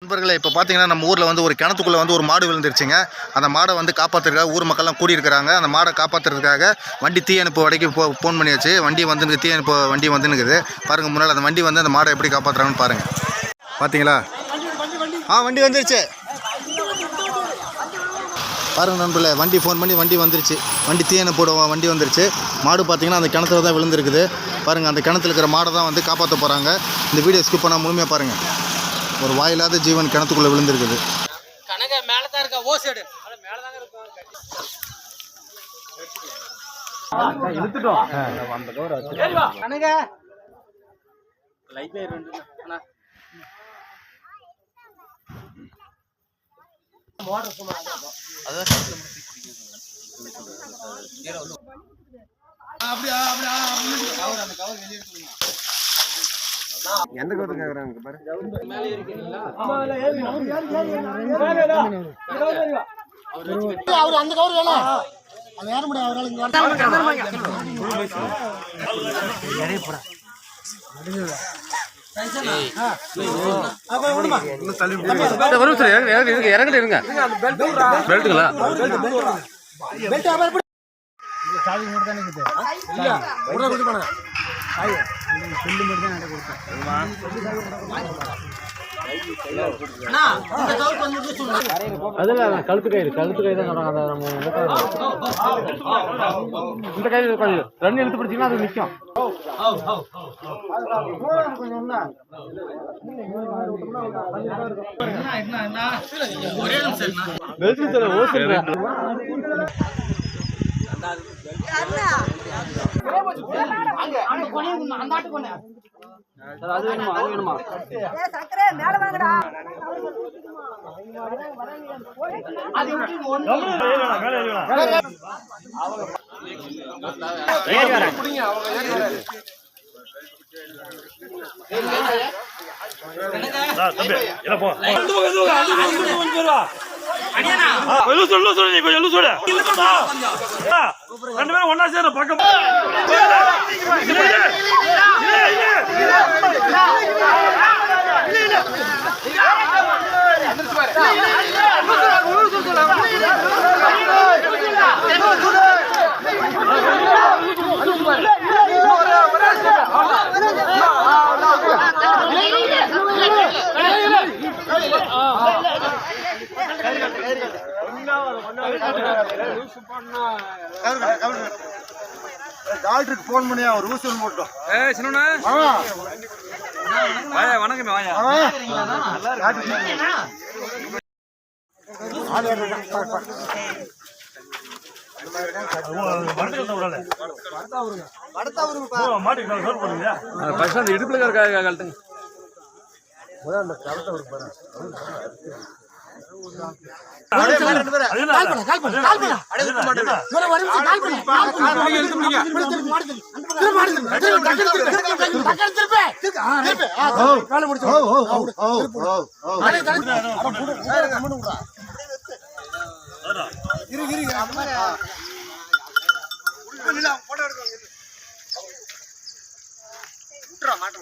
நண்பர்களே, இப்போ பார்த்தீங்கன்னா நம்ம ஊரில் வந்து ஒரு கிணத்துக்குள்ளே வந்து ஒரு மாடு விழுந்துருச்சுங்க. அந்த மாடை வந்து காப்பாற்றுறதுக்காக ஊர் மக்கள்லாம் கூடியிருக்கிறாங்க. அந்த மாடை காப்பாற்றுறதுக்காக வண்டி தீயணைப்பு வரைக்கும் ஃபோன் பண்ணியாச்சு. வண்டி வந்து தீயணைப்பு வண்டி வந்துன்னுக்குது பாருங்கள். முன்னால் அந்த வண்டி வந்து அந்த மாடை எப்படி காப்பாற்றுறாங்கன்னு பாருங்கள். பார்த்தீங்களா? வண்டி வந்துருச்சு பாருங்கள் நண்பர்களே. வண்டி ஃபோன் பண்ணி வண்டி வந்துருச்சு. வண்டி தீயணைப்போட வண்டி வந்துருச்சு. மாடு பார்த்தீங்கன்னா அந்த கிணத்துல தான் விழுந்துருக்குது பாருங்கள். அந்த கிணத்துல இருக்கிற மாடை தான் வந்து காப்பாற்ற போகிறாங்க. இந்த வீடியோ ஸ்கிப் பண்ணால் முழுமையாக பாருங்கள். ஒரு வாயில்லாத ஜீவன் கிணத்துக்குள்ள விழுந்திருக்குது. கனக மேல தான் இருக்கா ஓசேடு அட மேல தான் இருக்கும் இழுத்துட்டோம் அந்த கவர் அச்சு கனக லைட்ல இருந்து அண்ணா மோட்டர் சும்மா அத கஷ்டம் பண்ணி பிடிக்குது ஏற வந்து அப்படியே கவர் அந்த கவர் வெளிய எடுத்துங்க. எந்த கவுத்து கேக்குறாங்க பாரு. மேல ஏறிக்கீங்களா? ஆமா இல்ல ஏறி அவர் அந்த கவர் வேணா. அது ஏற முடியாது அவரால இங்க வரணும். ஏறி போடா. அப்ப ஓடுமா. இன்னும் தள்ளி வரும் சார். இறங்கல இருங்க. பெல்ட்ங்களா? பெல்ட் அவர் சாவி மூட தானே இருக்குது. இல்ல உள்ள கொண்டு போங்க. ஆயே செல்லு மட்டும் தான் கொடுத்தேன். அண்ணா இந்த கவுட் வந்து சொல்லுங்க. அதல கழுத்து கயிறு தான் சொல்றாங்க. அத நம்ம இந்த கயிறு கொஞ்சம் ரன் எடுத்து பிடிச்சீங்கன்னா அது நிக்கும். கொஞ்சம் என்ன ஒரே நிமிஷம் என்ன பெல்ட் தர ஓசேடா அங்க கொனிய அந்த ஆட்டு கொனே அது வேணுமா ஏ சக்கரே மேல வாங்கடா அது விட்டு ஒண்ணு மேல ஏறிடா ஏறி வர புடிங்க அவங்க ஏறி வர தம்பி இல்ல போ அந்த போறா அடியானா சொல்லு நீ கொஞ்சம் சொல்லு ரெண்டு பேரும் ஒண்ணா சேர பக்கம் டாக்டருக்கு போன் பண்ணி அவர் ஊசி போட்டோம். சின்ன வணக்கம் இடுப்புல கழட்டுங்க. மாட்ட